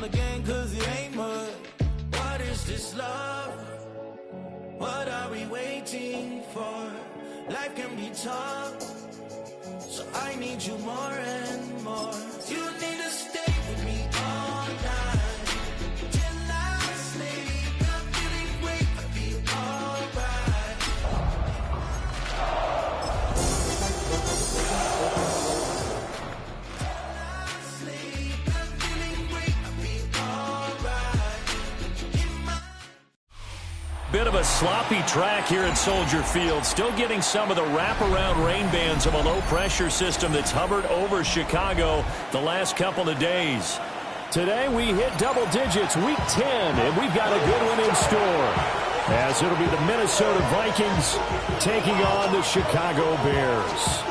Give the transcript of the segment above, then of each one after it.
again, cause it ain't mud. What is this love? What are we waiting for? Life can be tough, so I need you more and more. You need to stay with me all night till I sleep. I'm feeling great, I'll be alright. Bit of a sloppy track here at Soldier Field. Still getting some of the wraparound rain bands of a low-pressure system that's hovered over Chicago the last couple of days. Today we hit double digits, week 10, and we've got a good one in store, as it'll be the Minnesota Vikings taking on the Chicago Bears.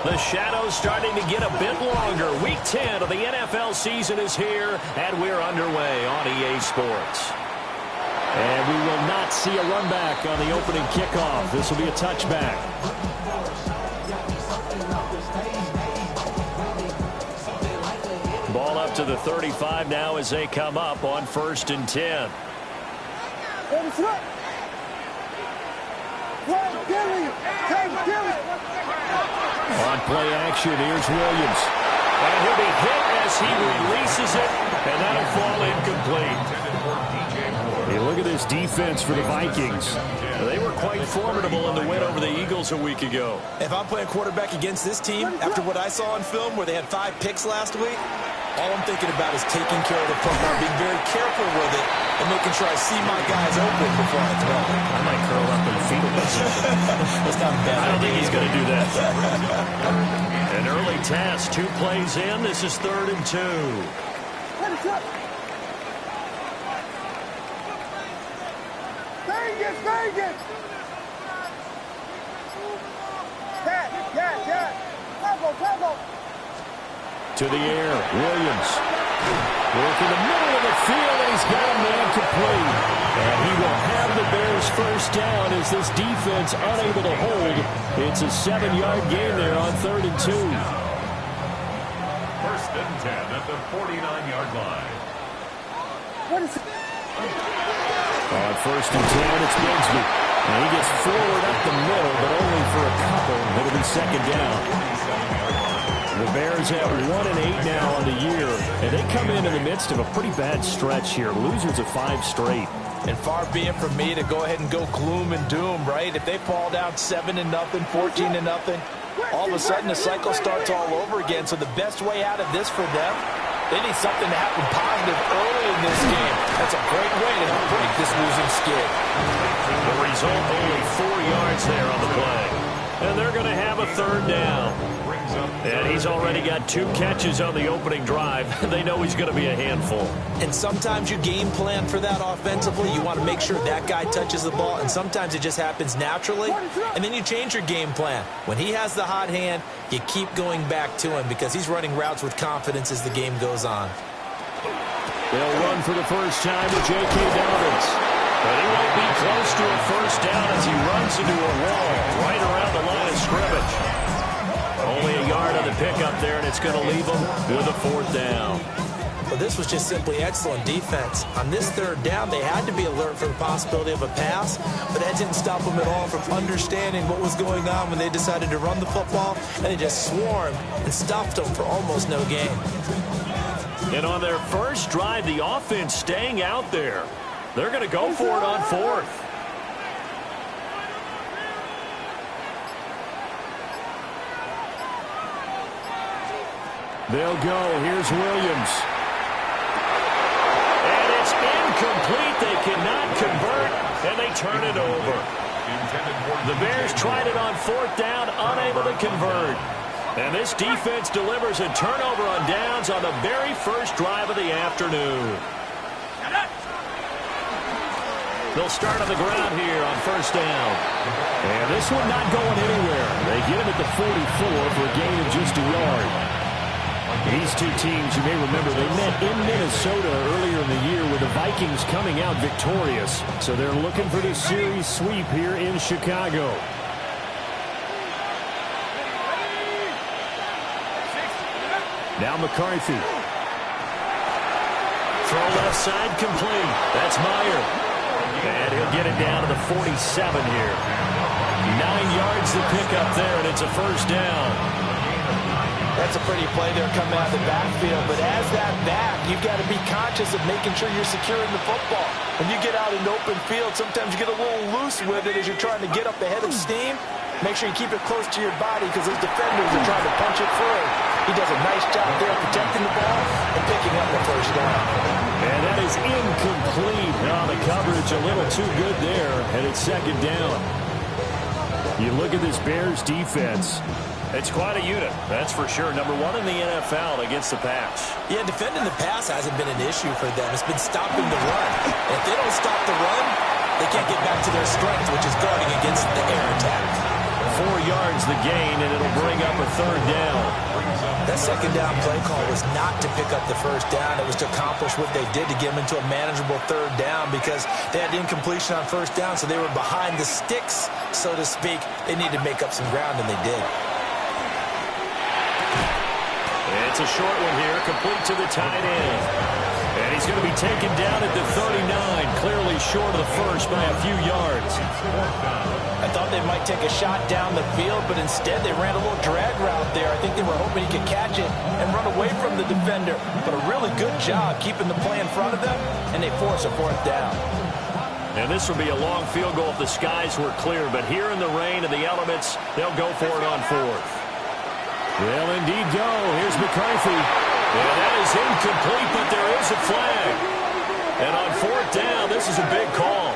The shadows starting to get a bit longer. Week 10 of the NFL season is here, and we're underway on EA Sports. And we will not see a run back on the opening kickoff. This will be a touchback. Ball up to the 35 now as they come up on 1st and 10. On play action, here's Williams. And he'll be hit as he releases it, and that'll fall incomplete. Hey, look at this defense for the Vikings. They were quite formidable in the win over the Eagles a week ago. If I'm playing quarterback against this team, after what I saw on film where they had 5 picks last week, all I'm thinking about is taking care of the football, being very careful with it, and making sure I see my guys open before I throw it. I might curl up in fetal position. That's not bad. I don't think he's going to do that. An early test, 2 plays in. This is 3rd and 2. Vegas! Pablo! To the air, Williams. Work in the middle of the field, and he's got a man complete. And he will have the Bears first down as this defense unable to hold. It's a 7-yard gain there on 3rd and 2. 1st and 10 at the 49-yard line. On 1st and 10, it's Bigsby. And he gets forward up the middle, but only for a couple. It'll be 2nd down. The Bears have 1-8 now on the year, and they come in the midst of a pretty bad stretch here. Losers of 5 straight. And far be it from me to go ahead and go gloom and doom, right? If they fall down 7-0, 14-0, all of a sudden the cycle starts all over again. So the best way out of this for them, they need something to happen positive early in this game. That's a great way to break this losing skid. The result, only 4 yards there on the play. And they're going to have a 3rd down. And he's already got 2 catches on the opening drive. They know he's going to be a handful. And sometimes you game plan for that offensively. You want to make sure that guy touches the ball. And sometimes it just happens naturally. And then you change your game plan. When he has the hot hand, you keep going back to him because he's running routes with confidence as the game goes on. They'll run for the first time to J.K. Dobbins. But he won't be close to a first down as he runs into a wall right around the line of scrimmage. Only a yard on the pickup there, and it's going to leave them with a 4th down. Well, this was just simply excellent defense. On this 3rd down, they had to be alert for the possibility of a pass, but that didn't stop them at all from understanding what was going on when they decided to run the football, and they just swarmed and stopped them for almost no gain. And on their first drive, the offense staying out there. They're going to go for it on 4th. They'll go. Here's Williams. And it's incomplete. They cannot convert, and they turn it over. The Bears tried it on 4th down, unable to convert. And this defense delivers a turnover on downs on the very first drive of the afternoon. They'll start on the ground here on 1st down. And this one not going anywhere. They get him at the 44 for a gain of just a yard. These two teams, you may remember, they met in Minnesota earlier in the year with the Vikings coming out victorious. So they're looking for the series sweep here in Chicago. Now McCarthy. Throw left side complete. That's Meyer. And he'll get it down to the 47 here. 9 yards to pick up there, and it's a first down. That's a pretty play there coming out of the backfield. But as that back, you've got to be conscious of making sure you're securing the football. When you get out in open field, sometimes you get a little loose with it as you're trying to get up the head of steam. Make sure you keep it close to your body because those defenders are trying to punch it through. He does a nice job there protecting the ball and picking up the first down. And that is incomplete. Oh, the coverage a little too good there, and it's second down. You look at this Bears defense. It's quite a unit, that's for sure. Number 1 in the NFL against the pass. Yeah, defending the pass hasn't been an issue for them. It's been stopping the run. And if they don't stop the run, they can't get back to their strength, which is guarding against the air attack. 4 yards the gain, and it'll bring up a third down. That second down play call was not to pick up the first down. It was to accomplish what they did to get them into a manageable third down because they had incompletion on first down, so they were behind the sticks, so to speak. They needed to make up some ground, and they did. It's a short one here, complete to the tight end. And he's going to be taken down at the 39, clearly short of the first by a few yards. I thought they might take a shot down the field, but instead they ran a little drag route there. I think they were hoping he could catch it and run away from the defender. But a really good job keeping the play in front of them, and they force a fourth down. And this will be a long field goal if the skies were clear. But here in the rain and the elements, they'll go for it on fourth. They'll indeed go. Here's McCarthy. And that is incomplete, but there is a flag. And on fourth down, this is a big call.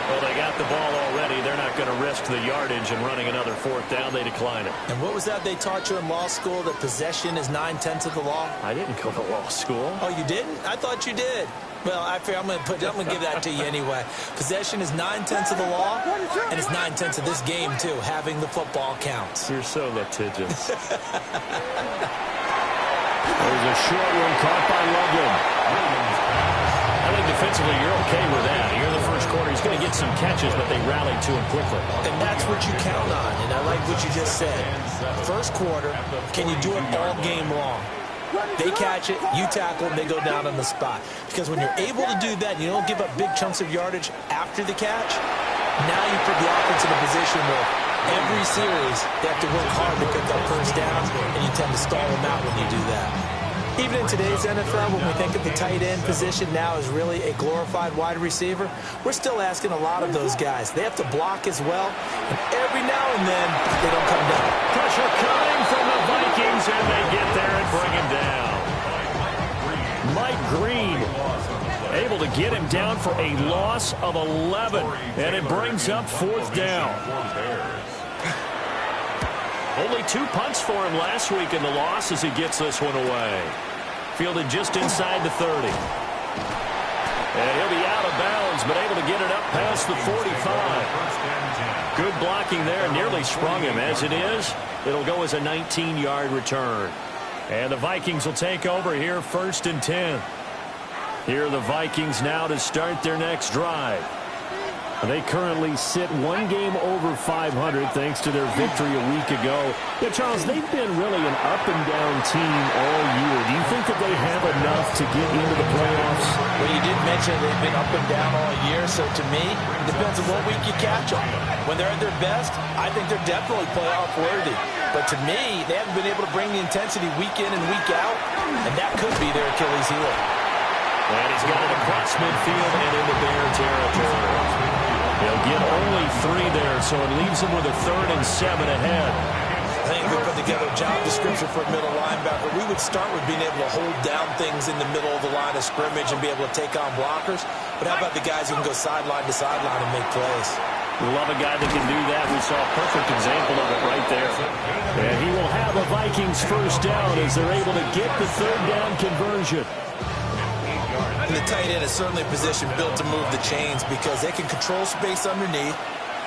Well, they got the ball already. They're not going to risk the yardage and running another fourth down. They decline it. And what was that they taught you in law school, that possession is 9/10 of the law? I didn't go to law school. Oh, you didn't? I thought you did. Well, I'm going to give that to you anyway. Possession is 9/10 of the law, and it's 9/10 of this game, too. Having the football counts. You're so litigious. There's a short one caught by Loveland. I think defensively you're okay with that. Here in the first quarter, he's going to get some catches, but they rallied to him quickly. And that's what you count on, and I like what you just said. First quarter, can you do it all game long? They catch it, you tackle them, they go down on the spot. Because when you're able to do that, you don't give up big chunks of yardage after the catch, now you put the offense in a position where every series they have to work hard to pick up first downs, and you tend to stall them out when you do that. Even in today's NFL, when we think of the tight end position now as really a glorified wide receiver, we're still asking a lot of those guys. They have to block as well, and every now and then they don't come down. Pressure coming from the Vikings, and they get there and bring him down. Mike Green able to get him down for a loss of 11, and it brings up fourth down. Only 2 punts for him last week in the loss as he gets this one away. Fielded just inside the 30. And he'll be out of bounds, but able to get it up past the 45. Good blocking there, nearly sprung him. As it is, it'll go as a 19-yard return. And the Vikings will take over here, 1st and 10. Here are the Vikings now to start their next drive. They currently sit 1 game over 500 thanks to their victory a week ago. Yeah, Charles, they've been really an up-and-down team all year. Do you think that they have enough to get into the playoffs? Well, you did mention they've been up and down all year, so to me, it depends on what week you catch them. When they're at their best, I think they're definitely playoff worthy. But to me, they haven't been able to bring the intensity week in and week out, and that could be their Achilles heel. And he's got it across midfield and into Bear territory. He'll get only 3 there, so it leaves him with a 3rd and 7 ahead. I think we put together a job description for a middle linebacker. We would start with being able to hold down things in the middle of the line of scrimmage and be able to take on blockers. But how about the guys who can go sideline to sideline and make plays? We love a guy that can do that. We saw a perfect example of it right there. And he will have a Vikings first down as they're able to get the 3rd down conversion. And the tight end is certainly a position built to move the chains because they can control space underneath.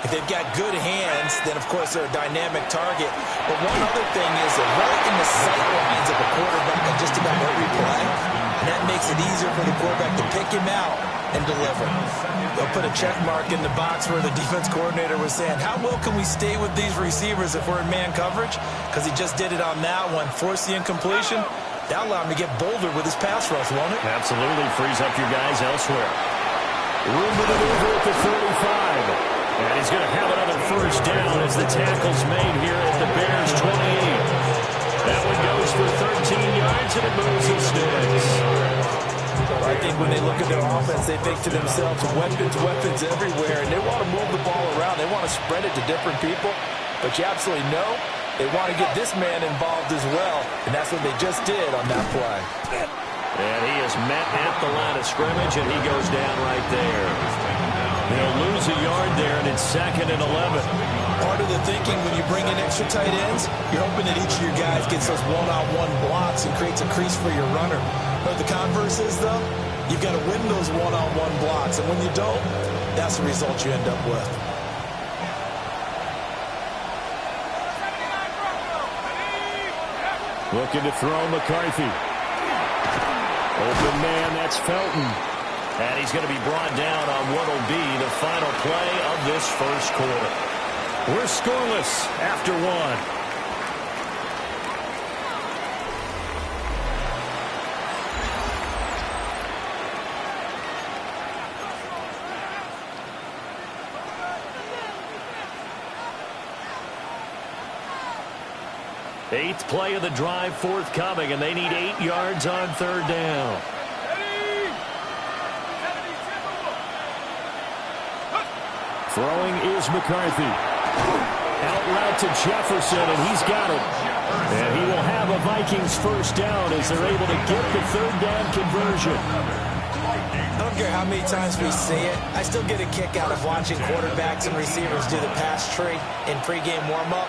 If they've got good hands, then, of course, they're a dynamic target. But one other thing is they're right in the sight lines of a quarterback on just about every play. And that makes it easier for the quarterback to pick him out and deliver. They'll put a check mark in the box where the defense coordinator was saying, how well can we stay with these receivers if we're in man coverage? Because he just did it on that one, forced the incompletion. That'll allow him to get bolder with his pass rush, won't it? Absolutely. Frees up your guys elsewhere. Room to maneuver at the 35. And he's going to have another first down as the tackle's made here at the Bears 28. That one goes for 13 yards, and it moves the sticks. I think when they look at their offense, they think to themselves, weapons everywhere, and they want to move the ball around. They want to spread it to different people, but you absolutely know they want to get this man involved as well, and that's what they just did on that play. And he is met at the line of scrimmage, and he goes down right there. They'll lose a yard there, and it's 2nd and 11. Part of the thinking when you bring in extra tight ends, you're hoping that each of your guys gets those one-on-one blocks and creates a crease for your runner. But the converse is, though, you've got to win those one-on-one blocks. And when you don't, that's the result you end up with. Looking to throw McCarthy. Open man, that's Felton. And he's going to be brought down on what will be the final play of this first quarter. We're scoreless after one. Eighth play of the drive forthcoming, and they need 8 yards on third down. Throwing is McCarthy. Out route to Jefferson, and he's got it. And he will have a Vikings first down as they're able to get the third down conversion. I don't care how many times we see it. I still get a kick out of watching quarterbacks and receivers do the pass tree in pregame warm-up.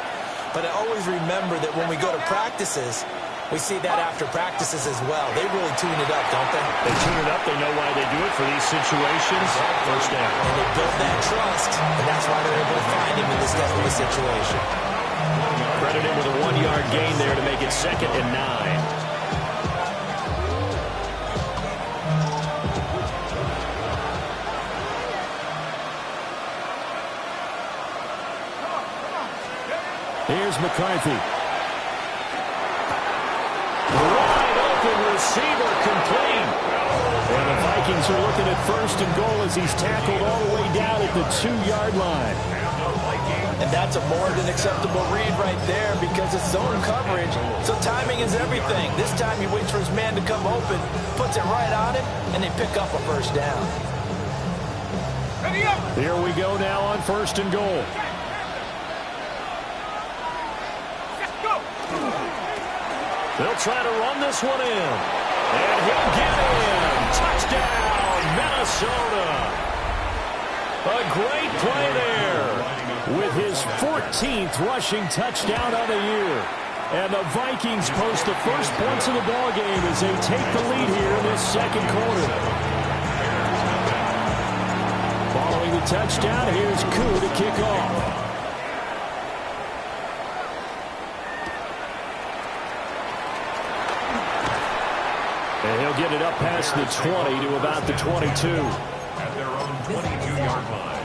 But I always remember that when we go to practices, we see that after practices as well. They really tune it up, don't they? They tune it up. They know why they do it for these situations. First down. And they build that trust, and that's why they're able to find him in this type of a situation. Credit him with a 1-yard gain there to make it 2nd and 9. Here's McCarthy. Wide open receiver complete. And the Vikings are looking at 1st and goal as he's tackled all the way down at the 2-yard line. And that's a more than acceptable read right there because it's zone coverage. So timing is everything. This time he waits for his man to come open, puts it right on him, and they pick up a first down. Here we go now on 1st and goal. They'll try to run this one in. And he'll get in. Touchdown, Minnesota. A great play there with his 14th rushing touchdown of the year. And the Vikings post the first points of the ballgame as they take the lead here in this second quarter. Following the touchdown, here's Koo to kick off. And he'll get it up past the 20 to about the 22. At their own 22-yard line.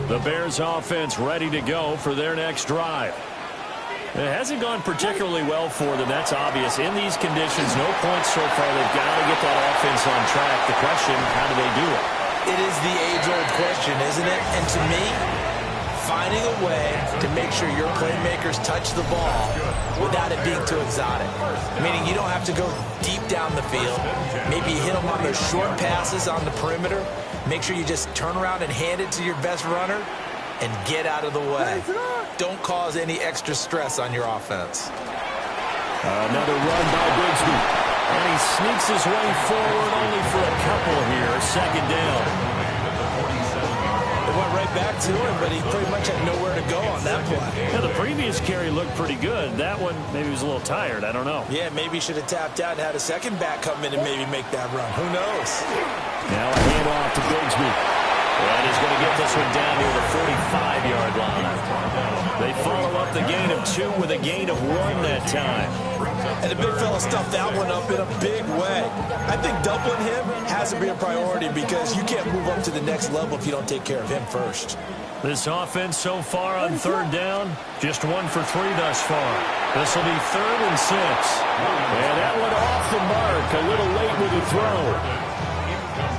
The Bears offense ready to go for their next drive. It hasn't gone particularly well for them. That's obvious. In these conditions, no points so far. They've got to get that offense on track. The question, how do they do it? It is the age-old question, isn't it? And to me, finding a way to make sure your playmakers touch the ball without it being too exotic. Meaning you don't have to go deep down the field. Maybe you hit them on those short passes on the perimeter. Make sure you just turn around and hand it to your best runner and get out of the way. Don't cause any extra stress on your offense. Another run by Bigsby. And he sneaks his way forward only for a couple here. 2nd down. They went right back to him, but he pretty much had nowhere to go on that play. Yeah, the previous carry looked pretty good. That one, maybe he was a little tired. I don't know. Yeah, maybe he should have tapped out and had a second back come in and maybe make that run. Who knows? Now a handoff to Bigsby. And he's going to get this one down near the 45-yard line. They follow up the gain of 2 with a gain of 1 that time. And the big fella stuffed that one up in a big way. I think doubling him has to be a priority because you can't move up to the next level if you don't take care of him first. This offense so far on 3rd down, just 1 for 3 thus far. This will be 3rd and 6. And that one off the mark, a little late with the throw.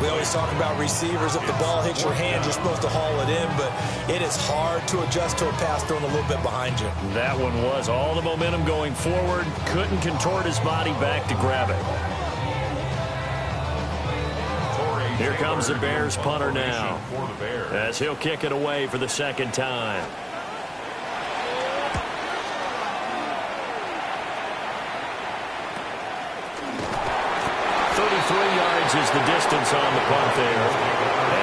We always talk about receivers. If the ball hits your hand, you're supposed to haul it in, but it is hard to adjust to a pass thrown a little bit behind you. That one was all the momentum going forward. Couldn't contort his body back to grab it. Here comes the Bears punter now, as he'll kick it away for the 2nd time. Is the distance on the punt there.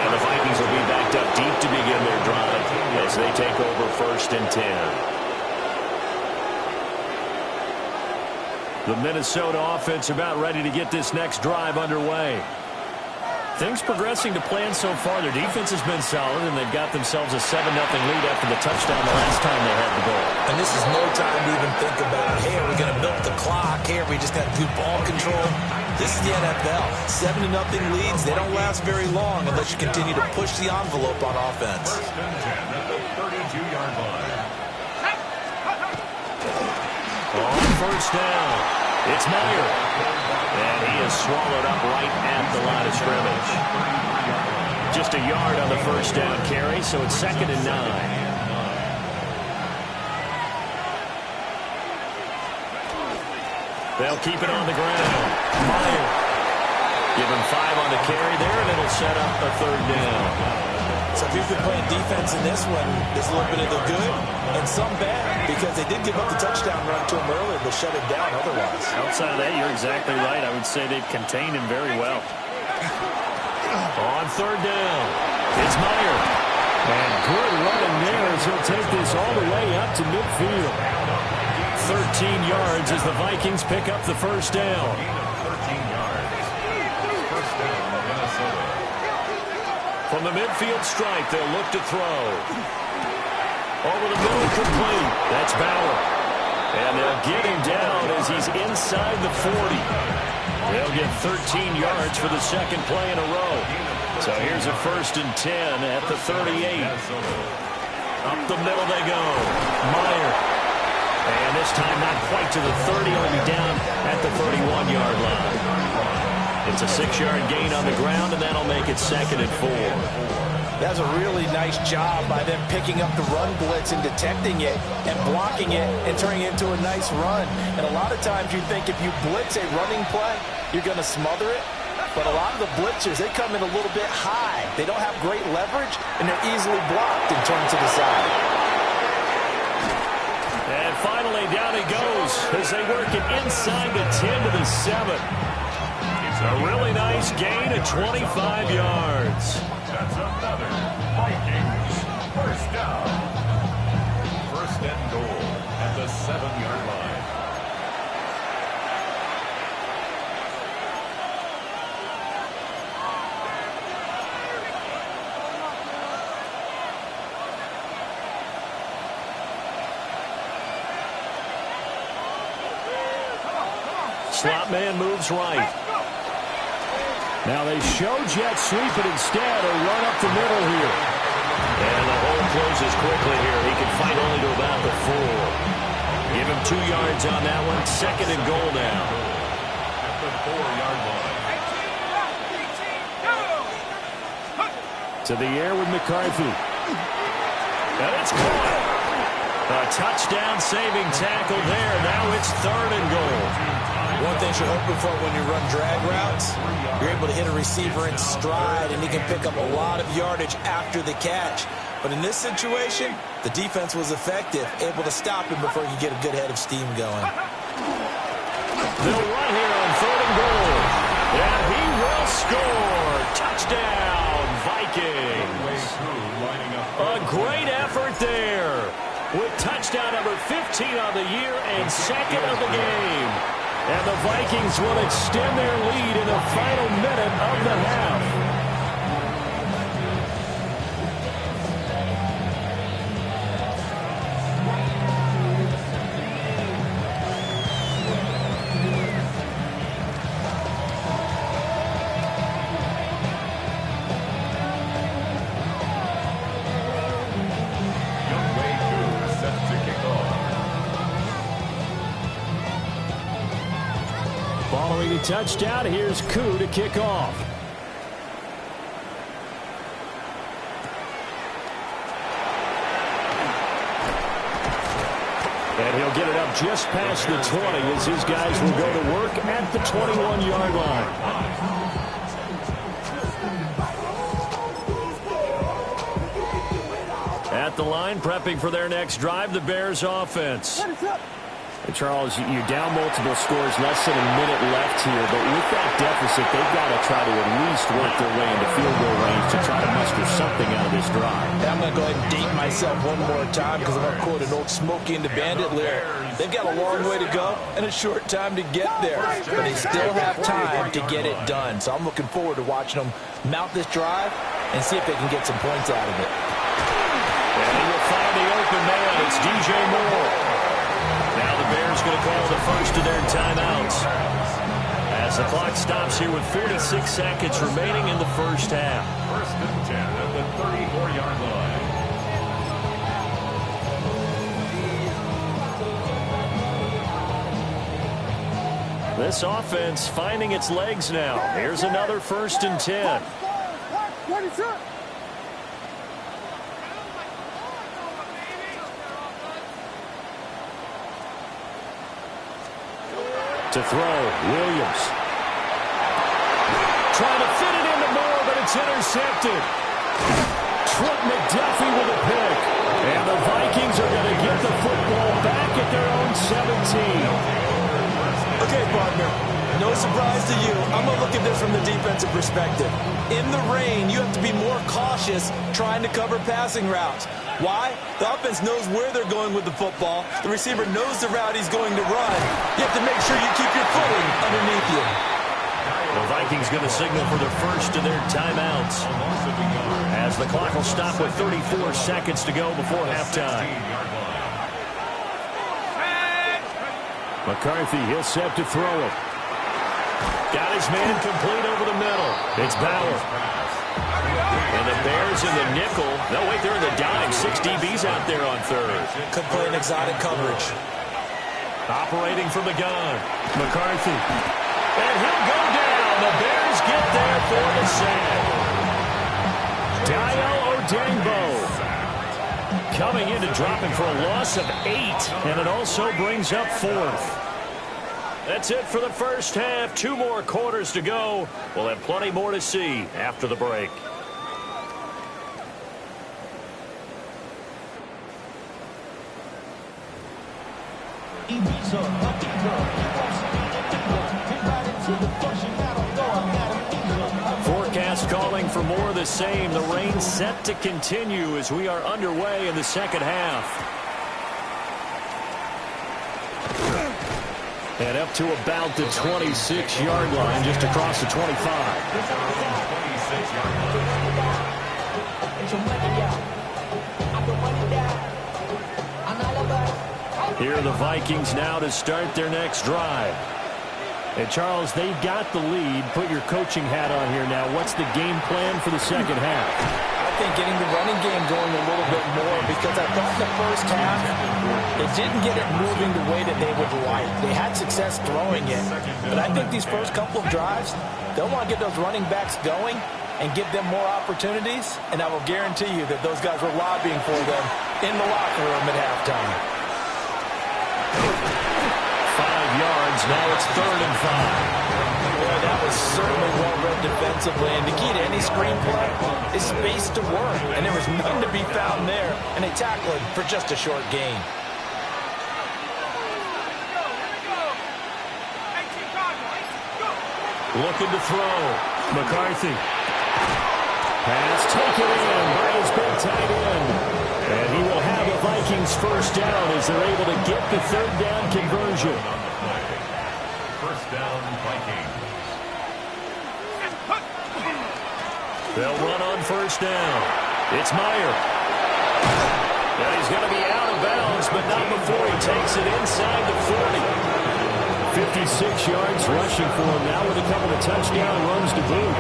And the Vikings will be backed up deep to begin their drive as they take over 1st and 10. The Minnesota offense about ready to get this next drive underway. Things progressing to plan so far. Their defense has been solid, and they've got themselves a 7-0 lead after the touchdown the last time they had the ball. And this is no time to even think about, hey, are we going to milk the clock? Hey, are we just going to do ball control? This is the NFL. 7-0 leads, they don't last very long unless you continue to push the envelope on offense. 1st and 10 at the 32-yard line. On 1st down, it's Meyer. And he is swallowed up right at the line of scrimmage. Just a yard on the 1st down carry, so it's 2nd and 9. They'll keep it on the ground. Meyer. Give him 5 on the carry there, and it'll set up a 3rd down. So if you've been playing defense in this one, there's a little bit of the good and some bad because they did give up the touchdown run to him earlier, but shut it down otherwise. Outside of that, you're exactly right. I would say they've contained him very well. On 3rd down, it's Meyer. And good running there as he'll take this all the way up to midfield. 13 yards as the Vikings pick up the 1st down. 13 yards. 1st down, Minnesota. From the midfield stripe, they'll look to throw. Over the middle, complete. That's Bauer. And they'll get him down as he's inside the 40. They'll get 13 yards for the 2nd play in a row. So here's a 1st and 10 at the 38. Up the middle they go. Meyer. And this time not quite to the 30, only down at the 31-yard line. It's a 6-yard gain on the ground, and that'll make it 2nd and 4. That's a really nice job by them picking up the run blitz and detecting it and blocking it and turning it into a nice run. And a lot of times you think if you blitz a running play, you're going to smother it. But a lot of the blitzers, they come in a little bit high. They don't have great leverage, and they're easily blocked and turned to the side. And finally, down he goes as they work it inside the 10 to the 7. It's a really nice gain of 25 yards. That's another Vikings 1st down. 1st and goal at the 7-yard line. Slot man moves right. Now they show jet sweep it instead, or run up the middle here. And the hole closes quickly here. He can fight only to about the 4. Give him 2 yards on that one. 2nd and goal now. At the 4-yard line. To the air with McCarthy. And it's caught. A touchdown-saving tackle there. Now it's 3rd and goal. One thing you're hoping for when you run drag routes, you're able to hit a receiver in stride, and he can pick up a lot of yardage after the catch. But in this situation, the defense was effective, able to stop him before he could get a good head of steam going. They'll run here on 3rd and goal. And he will score. Touchdown, Vikings. Way through lining up touchdown number 15 on the year and second of the game. And the Vikings will extend their lead in the final minute of the half. Following the touchdown, here's Koo to kick off. And he'll get it up just past the 20 as his guys will go to work at the 21-yard line. At the line, prepping for their next drive, the Bears offense. And Charles, you're down multiple scores, less than a minute left here, but with that deficit, they've got to try to at least work their way into field goal range to try to muster something out of this drive. I'm going to go ahead and date myself one more time because I'm going to quote an old Smokey and the Bandit lyric. They've got a long way to go and a short time to get there, but they still have time to get it done. So I'm looking forward to watching them mount this drive and see if they can get some points out of it. And he will find the open man. It's DJ Moore. Now the Bears going to call the first of their timeouts as the clock stops here with 46 seconds remaining in the first half. First and 10 at the 34-yard line. This offense finding its legs now. Here's another first and 10. To throw, Williams. Trying to fit it into Moore, but it's intercepted. Trent McDuffie with a pick. And the Vikings are going to get the football back at their own 17. Okay, partner. No surprise to you. I'm going to look at this from the defensive perspective. In the rain, you have to be more cautious trying to cover passing routes. Why? The offense knows where they're going with the football. The receiver knows the route he's going to run. You have to make sure you keep your footing underneath you. The Vikings going to signal for the first of their timeouts as the clock will stop with 34 seconds to go before halftime. McCarthy, he'll set to throw it. Got his man complete over the middle. It's Bauer. And the Bears in the nickel. No, wait, they're in the dime. 6 DBs out there on third. Could play an exotic coverage. Operating from the gun. McCarthy. And he'll go down. The Bears get there for the sack. Dayo Odeyingbo coming in to drop him for a loss of 8. And it also brings up fourth. That's it for the first half. 2 more quarters to go. We'll have plenty more to see after the break. Forecast calling for more of the same. The rain set to continue as we are underway in the second half. And up to about the 26-yard line, just across the 25. Here are the Vikings now to start their next drive. And, Charles, they've got the lead. Put your coaching hat on here now. What's the game plan for the second half? I think getting the running game going a little bit more because I thought the first half, they didn't get it moving the way that they would like. They had success throwing it. But I think these first couple of drives, they'll want to get those running backs going and give them more opportunities. And I will guarantee you that those guys were lobbying for them in the locker room at halftime. 5 yards. Now it's 3rd and 5. Boy, that was certainly well read defensively. And the key to any screenplay is space to work. And there was none to be found there. And they tackled for just a short gain. Looking to throw. McCarthy. Pass taken in by his big tight end. And he will have a Vikings first down as they're able to get the third down conversion. First down, Vikings. They'll run on first down. It's Meyer. And he's going to be out of bounds, but not before he takes it inside the 40. 56 yards rushing for him now with a couple of touchdown runs to boot.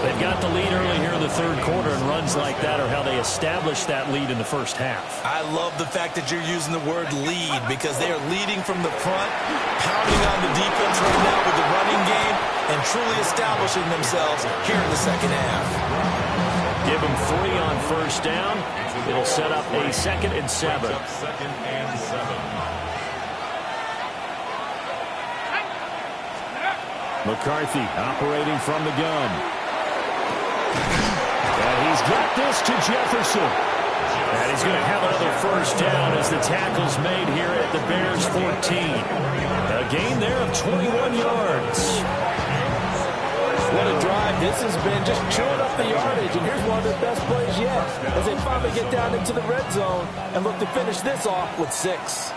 They've got the lead early here in the third quarter, and runs like that are how they established that lead in the first half. I love the fact that you're using the word lead because they are leading from the front, pounding on the defense right now with the running game, and truly establishing themselves here in the second half. Give them 3 on first down. It'll set up a 2nd and 7. Second and 7. McCarthy operating from the gun. And he's got this to Jefferson. And he's going to have another first down as the tackle's made here at the Bears 14. A gain there of 21 yards. What a drive this has been, just chewing up the yardage. And here's one of their best plays yet as they finally get down into the red zone and look to finish this off with 6.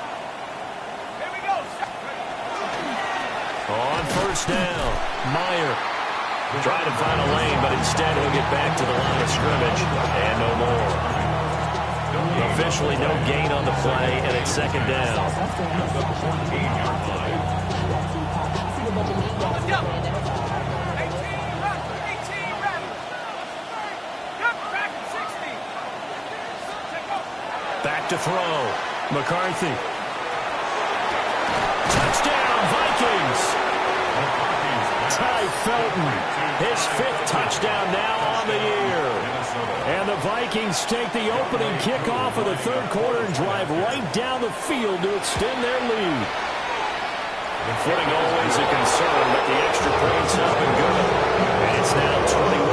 On first down, Meyer trying to find a lane, but instead he'll get back to the line of scrimmage and no more. Officially no gain on the play, and it's 2nd down. Back to throw. McCarthy. Touchdown, Vikings! Ty Felton, his 5th touchdown now on the year. And the Vikings take the opening kickoff of the third quarter and drive right down the field to extend their lead. Footing always a concern, but the extra points have been good. And it's now 21-0.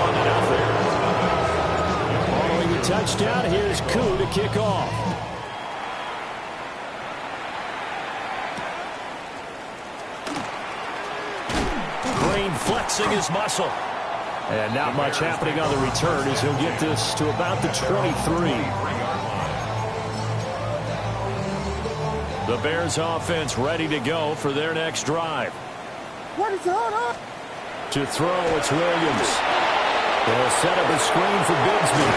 Following the touchdown, here's Koo to kick off. Flexing his muscle. And not much happening on the return as he'll get this to about the 23. The Bears offense ready to go for their next drive. What is on up? To throw, it's Williams. They'll set up a screen for Bigsby.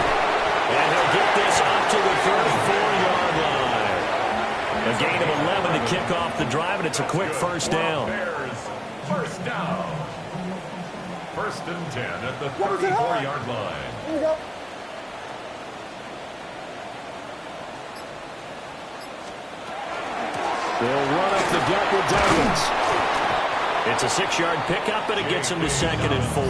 And he'll get this up to the 34-yard line. A gain of 11 to kick off the drive, and it's a quick first down. First down. 1st and 10 at the 34-yard line. Here we go. They'll run up the gut with Douglas. It's a 6-yard pickup, and it gets him to 2nd and 4.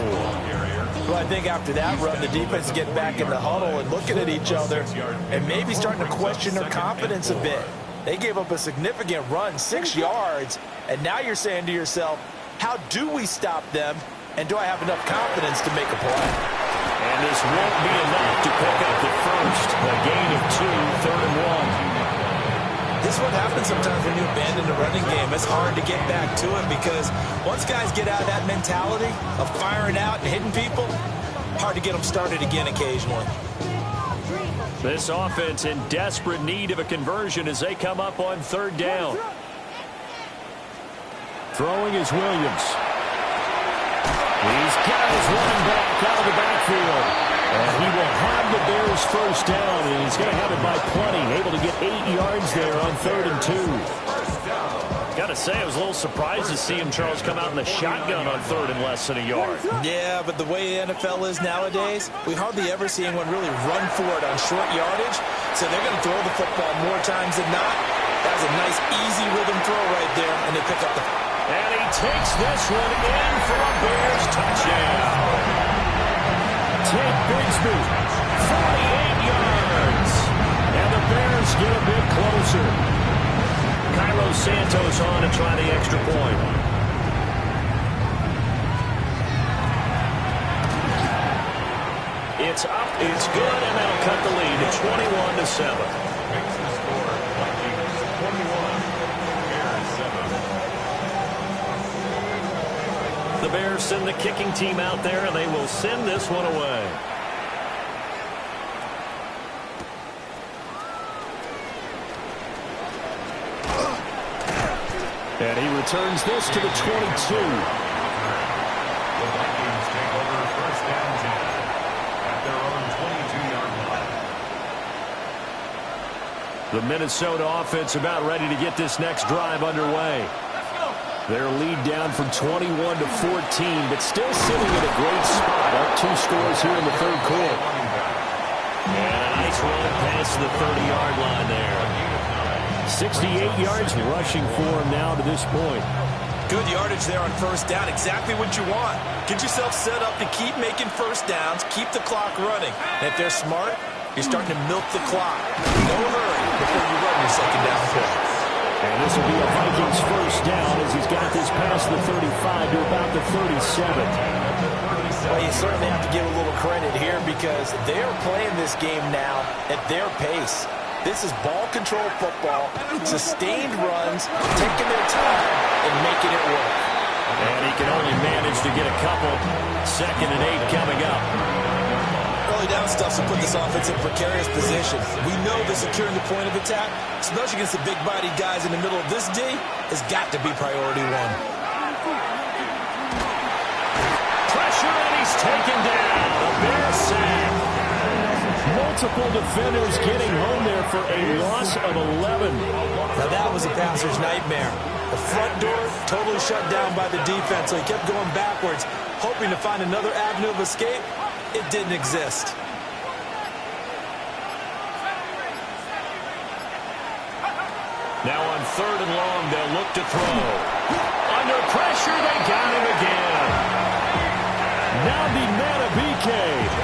Well, I think after that run, the defense get back in the huddle and looking at each other and maybe starting to question their confidence a bit. They gave up a significant run, 6 yards, and now you're saying to yourself, how do we stop them, and do I have enough confidence to make a play? And this won't be enough to pick up the first. A gain of 2, 3rd and 1. This is what happens sometimes when you abandon the running game. It's hard to get back to it because once guys get out of that mentality of firing out and hitting people, hard to get them started again occasionally. This offense in desperate need of a conversion as they come up on 3rd down. Throwing is Williams. He's got his running back out of the backfield. And he will have the Bears first down, and he's going to have it by plenty. Able to get 8 yards there on 3rd and 2. Got to say, I was a little surprised to see him, Charles, come out in the shotgun on 3rd and less than a yard. Yeah, but the way the NFL is nowadays, we hardly ever see anyone really run for it on short yardage. So they're going to throw the football more times than not. That was a nice, easy rhythm throw right there, and they pick up the... And he takes this one in for a Bears touchdown. Take Bigsby, 48 yards. And the Bears get a bit closer. Cairo Santos on to try the extra point. It's up, it's good, and that'll cut the lead to 21-7. Makes the score Vikings 21, Bears 7. The Bears send the kicking team out there, and they will send this one away. And he returns this to the 22. The Vikings take over first and 10 at their own 22-yard line. The Minnesota offense about ready to get this next drive underway. Their lead down from 21 to 14, but still sitting in a great spot. Up 2 scores here in the third quarter. And a nice run past the 30-yard line there. 68 yards rushing for him now to this point. Good yardage there on first down. Exactly what you want. Get yourself set up to keep making first downs, keep the clock running. And if they're smart, you're starting to milk the clock. No hurry before you run your second down play. And this will be a Vikings first down as he's got this past the 35 to about the 37. Well, you certainly have to give a little credit here because they're playing this game now at their pace. This is ball control football, sustained runs, taking their time and making it work. And he can only manage to get a couple. 2nd and 8 coming up. Early down stuff to put this offense in precarious position. We know that securing the point of attack, especially against the big-bodied guys in the middle of this D, has got to be priority 1. Pressure, and he's taken down. A Bear sack. Multiple defenders getting home there for a loss of 11. Now that was a passer's nightmare. The front door totally shut down by the defense, so he kept going backwards, hoping to find another avenue of escape. It didn't exist. Now on 3rd and long, they'll look to throw. Under pressure, they got him again. Nabi Matabike.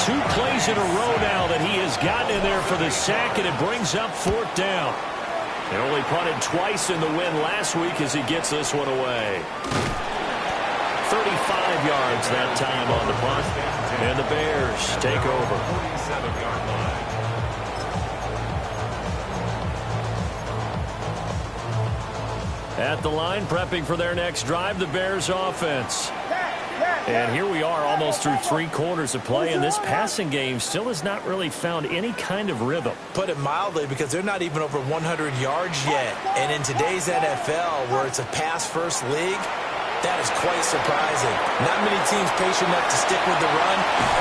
2 plays in a row now that he has gotten in there for the sack, and it brings up 4th down. They only punted twice in the win last week as he gets this one away. 35 yards that time on the punt, and the Bears take over. 47-yard line. At the line, prepping for their next drive, the Bears offense. And here we are almost through 3 quarters of play, and this passing game still has not really found any kind of rhythm. Put it mildly, because they're not even over 100 yards yet. And in today's NFL, where it's a pass-first league, that is quite surprising. Not many teams patient enough to stick with the run.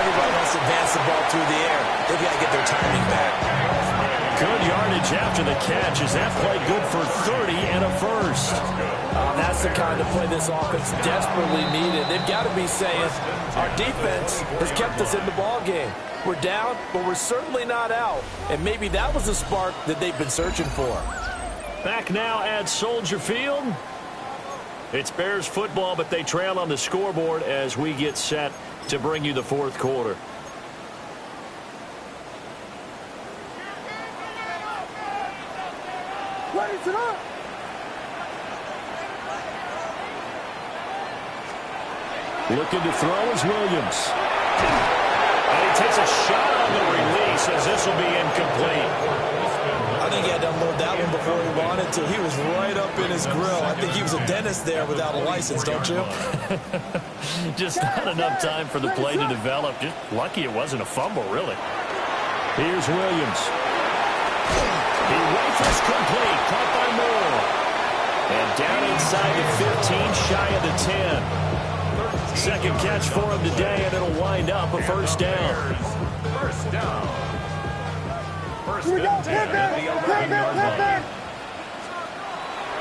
Everybody wants to advance the ball through the air. They've got to get their timing back. Good yardage after the catch. Is that play good for 30 and a first? That's the kind of play this offense desperately needed. They've got to be saying, our defense has kept us in the ball game. We're down, but we're certainly not out. And maybe that was the spark that they've been searching for. Back now at Soldier Field. It's Bears football, but they trail on the scoreboard as we get set to bring you the 4th quarter. What is it up? Looking to throw is Williams. And he takes a shot on the release as this will be incomplete. I think he had to unload that one before he wanted to. He was right up in his grill. I think he was a dentist there without a license, don't you? Just not enough time for the play to develop. Just lucky it wasn't a fumble, really. Here's Williams. He rifles complete. Caught by Moore. And down inside the 15, shy of the 10. Second catch for him today, and it'll wind up a first down. First down. First Here we go. and 10 at the 11-yard line.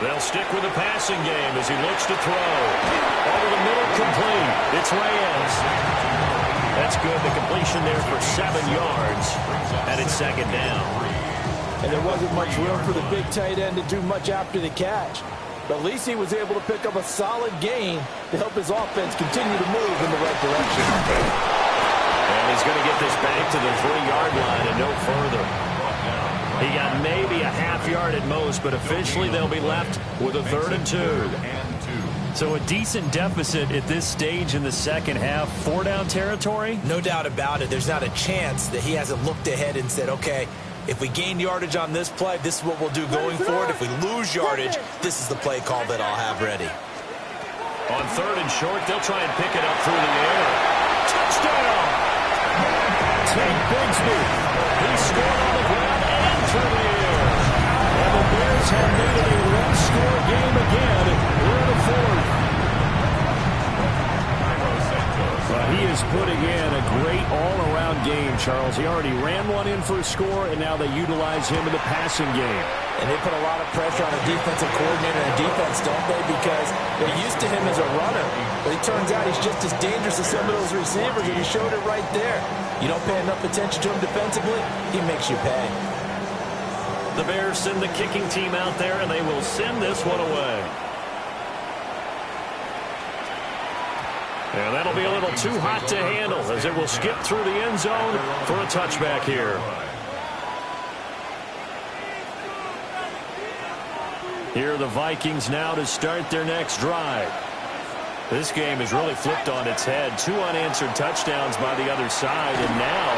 They'll stick with the passing game as he looks to throw. Over the middle, complete. It's Reyes. That's good. The completion there for 7 yards. And it's second down. And there wasn't much room for the big tight end to do much after the catch. But at least he was able to pick up a solid gain to help his offense continue to move in the right direction. And he's going to get this back to the 3-yard line and no further. He got maybe a half yard at most, but officially they'll be left with a 3rd and 2. So a decent deficit at this stage in the second half. 4-down territory? No doubt about it. There's not a chance that he hasn't looked ahead and said, okay, if we gain yardage on this play, this is what we'll do going forward. If we lose yardage, this is the play call that I'll have ready. On 3rd and short, they'll try and pick it up through the air. Touchdown! Tank Bigsby. He scored on the ground and through the air. And the Bears have made it a one-score game again here in the fourth. He is putting in a great all-around game, Charles. He already ran one in for a score, and now they utilize him in the passing game. And they put a lot of pressure on a defensive coordinator and defense, don't they? Because they're used to him as a runner. But it turns out he's just as dangerous as some of those receivers, and he showed it right there. You don't pay enough attention to him defensively, he makes you pay. The Bears send the kicking team out there, and they will send this one away. And that'll be a little too hot to handle as it will skip through the end zone for a touchback here. Here are the Vikings now to start their next drive. This game is really flipped on its head. 2 unanswered touchdowns by the other side, and now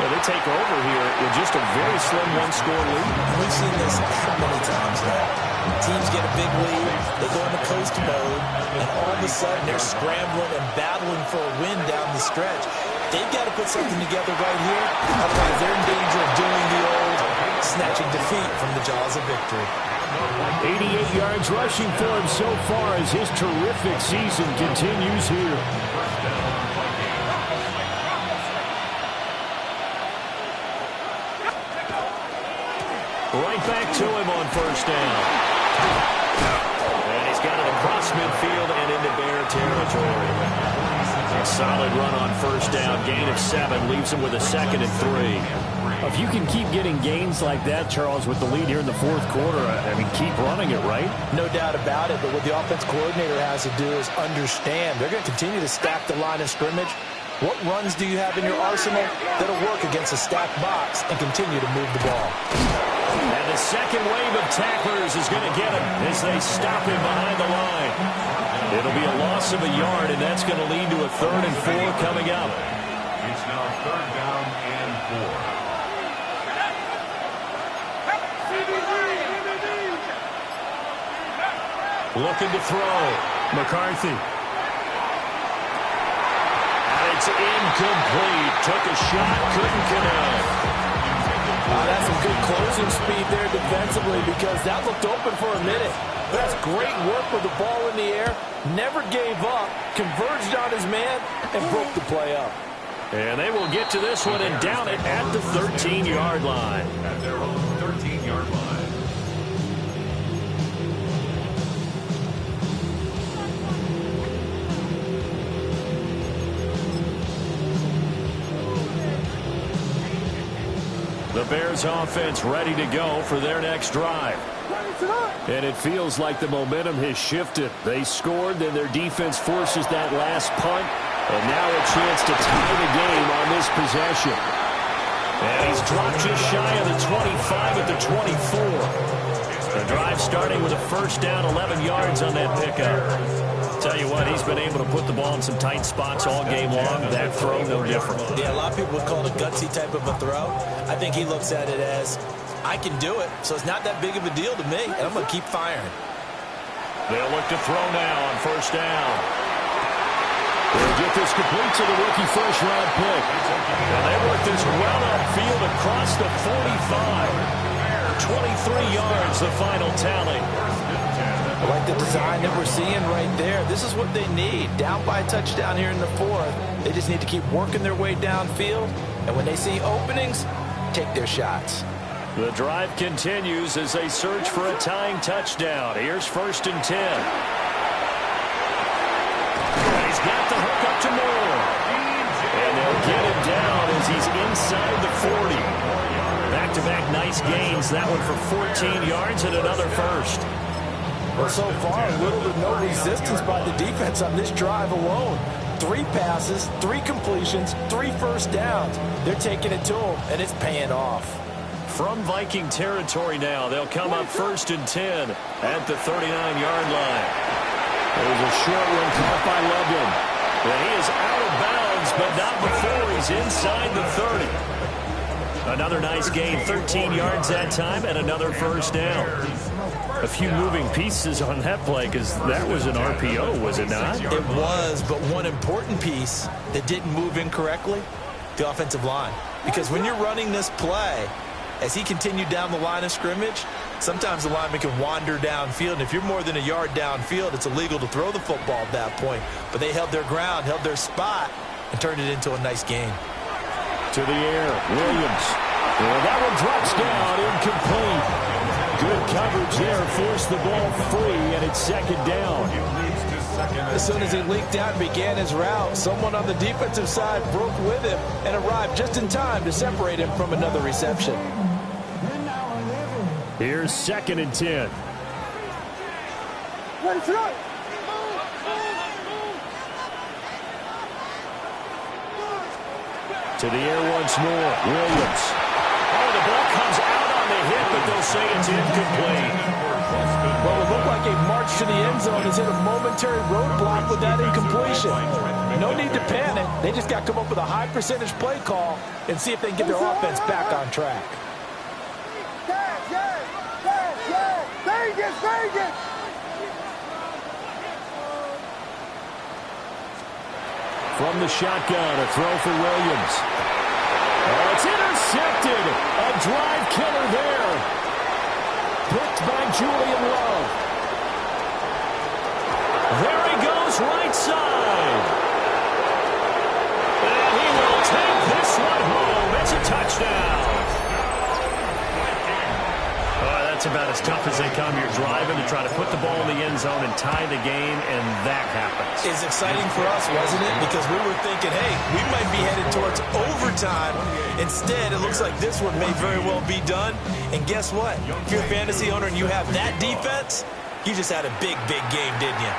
they take over here with just a very slim one-score lead. We've seen this many times now. Teams get a big lead, they go into coast mode, and all of a sudden they're scrambling and battling for a win down the stretch. They've got to put something together right here, otherwise they're in danger of doing the old snatching defeat from the jaws of victory. 88 yards rushing for him so far as his terrific season continues here. Right back to him on first down. And he's got it across midfield and into Bear territory. A solid run on first down. Gain of 7 leaves him with a 2nd and 3. If you can keep getting gains like that, Charles, with the lead here in the fourth quarter, I mean, keep running it, right? No doubt about it, but what the offense coordinator has to do is understand they're going to continue to stack the line of scrimmage. What runs do you have in your arsenal that'll work against a stacked box and continue to move the ball? And the second wave of tacklers is going to get him as they stop him behind the line. It'll be a loss of a yard, and that's going to lead to a 3rd and 4 coming up. It's now 3rd down and 4. Looking to throw. McCarthy. And it's incomplete. Took a shot, couldn't connect. That's some good closing speed there defensively because that looked open for a minute. But that's great work with the ball in the air. Never gave up, converged on his man, and broke the play up. And they will get to this one and down it at the 13-yard line. At their own 13-yard line. The Bears offense ready to go for their next drive. And it feels like the momentum has shifted. They scored, then their defense forces that last punt. And now a chance to tie the game on this possession. And he's dropped just shy of the 25 at the 24. The drive starting with a first down, 11 yards on that pickup. Tell you what, he's been able to put the ball in some tight spots all game long. That throw, no different. Yeah, a lot of people would call it a gutsy type of a throw. I think he looks at it as, I can do it, so it's not that big of a deal to me, and I'm going to keep firing. They'll look to throw now on first down. They'll get this complete to the rookie first-round pick. And they work this well upfield across the 45. 23 yards, the final tally. I like the design that we're seeing right there. This is what they need. Down by a touchdown here in the fourth. They just need to keep working their way downfield. And when they see openings, take their shots. The drive continues as they search for a tying touchdown. Here's 1st and 10. And he's got the hook up to Moore. And they'll get him down as he's inside the 40. Back-to-back nice gains. That one for 14 yards and another first. Well, so far, little to no resistance by the defense on this drive alone. 3 passes, 3 completions, 3 first downs. They're taking it to them, and it's paying off. From Viking territory now, they'll come up 1st and 10 at the 39-yard line. There's a short one caught by Loveland. And he is out of bounds, but not before he's inside the 30. Another nice gain, 13 yards that time, and another first down. A few moving pieces on that play because that was an RPO, was it not? It was, but one important piece that didn't move incorrectly, the offensive line. Because when you're running this play, as he continued down the line of scrimmage, sometimes the lineman can wander downfield. And if you're more than a yard downfield, it's illegal to throw the football at that point. But they held their ground, held their spot, and turned it into a nice gain. To the air, Williams. Well, that one drops down, incomplete. Good coverage there, forced the ball free, and it's second down. As soon as he leaked out and began his route, someone on the defensive side broke with him and arrived just in time to separate him from another reception. Here's 2nd and 10. To the air once more, Williams. Oh, the ball comes out on the hit, but they'll say it's incomplete. Well, it looked like a march to the end zone has hit a momentary roadblock with that incompletion. No need to panic. They just got to come up with a high percentage play call and see if they can get their offense back on track. Vegas! From the shotgun, a throw for Williams. Oh, it's intercepted. A drive killer there. Picked by Julian Love. There he goes, right side. And he will take this one home. It's a touchdown. That's about as tough as they come. You're driving to try to put the ball in the end zone and tie the game, and that happens. It's exciting for us, wasn't it? Because we were thinking, hey, we might be headed towards overtime. Instead, it looks like this one may very well be done. And guess what? If you're a fantasy owner and you have that defense, you just had a big, big game, didn't you?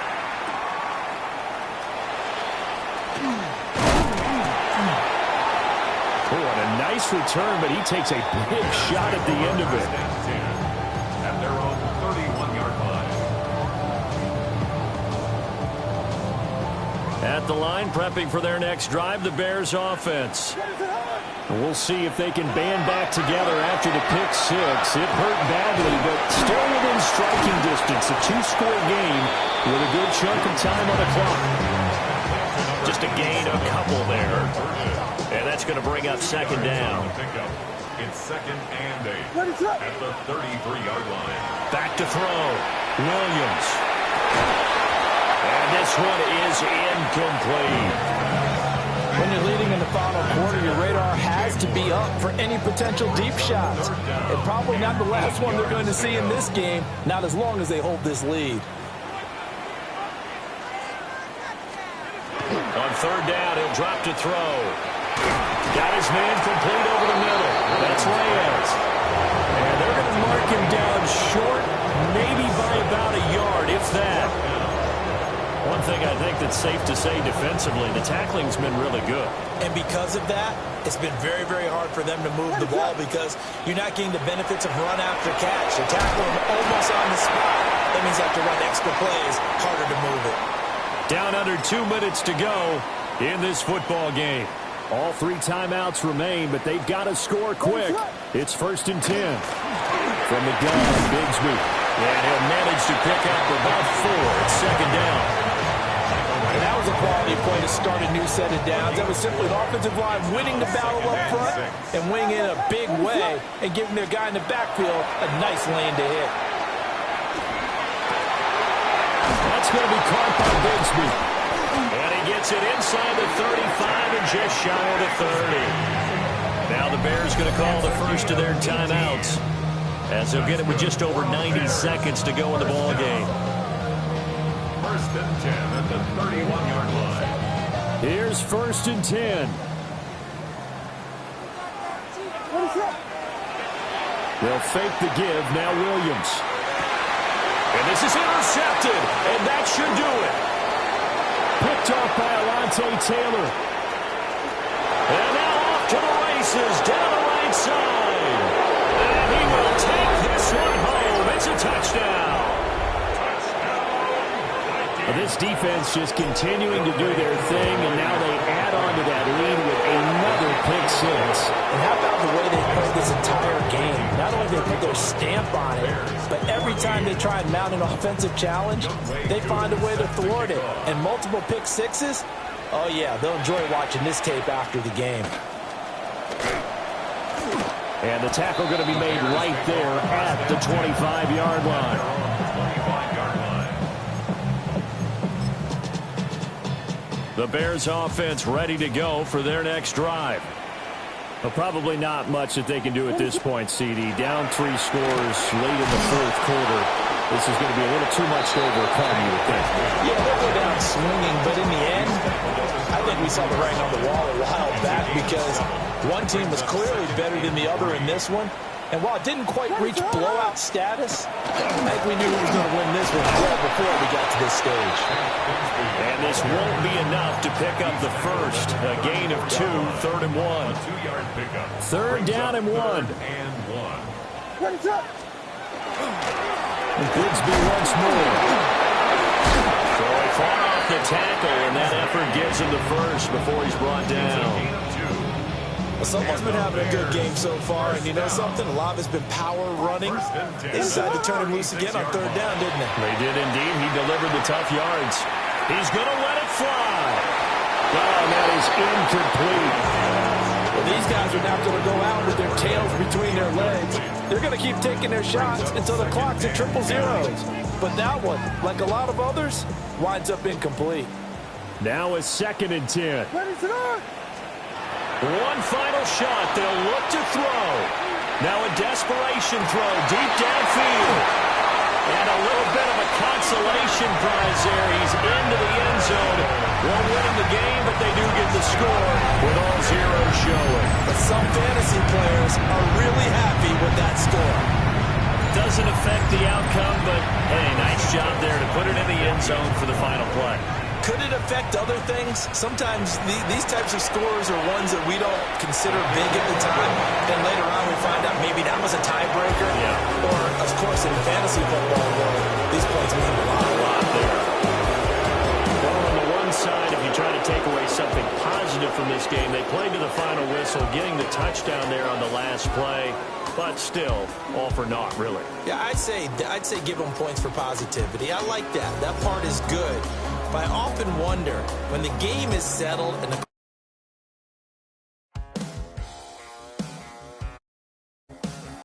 Oh, and a nice return, but he takes a big shot at the end of it. At their own 31-yard line. At the line, prepping for their next drive, the Bears offense. And we'll see if they can band back together after the pick six. It hurt badly, but still within striking distance. A two-score game with a good chunk of time on the clock. Just a gain, a couple there. And that's going to bring up second down. It's 2nd and 8 at the 33-yard line. Back to throw. Williams. And this one is incomplete. When you're leading in the final quarter, your radar has to be up for any potential deep shots. And probably not the last one they're going to see in this game, not as long as they hold this lead. On third down, he'll drop to throw. Got his man complete over the middle. That's Reyes. And they're going to mark him down short, maybe by about a yard, if that. One thing I think that's safe to say defensively, the tackling's been really good. And because of that, it's been very, very hard for them to move the ball because you're not getting the benefits of run after catch. They're tackling almost on the spot. That means they have to run extra plays, harder to move it. Down under 2 minutes to go in this football game. All 3 timeouts remain, but they've got to score quick. It's 1st and 10. From the gun, Bigsby. And he'll manage to pick up about 4. It's second down. And that was a quality play to start a new set of downs. That was simply the offensive line winning the battle up front and winning in a big way and giving their guy in the backfield a nice lane to hit. That's going to be caught by Bigsby. And he gets it inside the 35 and just shy of the 30. Now the Bears going to call the first of their timeouts, as they'll get it with just over 90 seconds to go in the ball game. 1st and 10 at the 31-yard line. Here's 1st and 10. They'll fake the give. Now Williams. And this is intercepted, and that should do it. Picked off by Alontae Taylor. And now off to the races, down the right side. And he will take this one home. It's a touchdown. This defense just continuing to do their thing, and now they add on to that lead with another pick six. And how about the way they played this entire game? Not only did they put their stamp on it, but every time they try and mount an offensive challenge, they find a way to thwart it. And multiple pick sixes, oh yeah, they'll enjoy watching this tape after the game. And the tackle going to be made right there at the 25-yard line. The Bears offense ready to go for their next drive. Well, probably not much that they can do at this point, CD. Down 3 scores late in the fourth quarter. This is going to be a little too much to overcome, you would think. Yeah, they'll go down swinging, but in the end, I think we saw the writing on the wall a while back because one team was clearly better than the other in this one. And while it didn't quite reach blowout status, I think we knew who was going to win this one well before we got to this stage. And this won't be enough to pick up the first. A gain of 2, 3rd and 1. Third down and 1. What is up? Bigsby once more. So he fought off the tackle, and that effort gives him the first before he's brought down. Well, someone's been having a good game so far, and you know something? A lot of it's been power running. They decided to turn him loose again on 3rd down, didn't they? They did indeed. He delivered the tough yards. He's going to let it fly. Oh, that is incomplete. Well, these guys are not going to go out with their tails between their legs. They're going to keep taking their shots until the clock's at 000. But that one, like a lot of others, winds up incomplete. Now a 2nd and 10. What is it on? One final shot. They'll look to throw. Now a desperation throw deep downfield. And a little bit of a consolation prize there. He's into the end zone. Won't win the game, but they do get the score with all zeros showing. But some fantasy players are really happy with that score. Doesn't affect the outcome, but hey, nice job there to put it in the end zone for the final play. Could it affect other things? Sometimes these types of scores are ones that we don't consider big at the time. Then later on we find out maybe that was a tiebreaker. Yeah. Or, of course, in the fantasy football world, these points mean a lot there. Well, on the one side, if you try to take away something positive from this game, they played to the final whistle, getting the touchdown there on the last play. But still, all for naught, really. Yeah, I'd say give them points for positivity. I like that. That part is good. But I often wonder, when the game is settled and the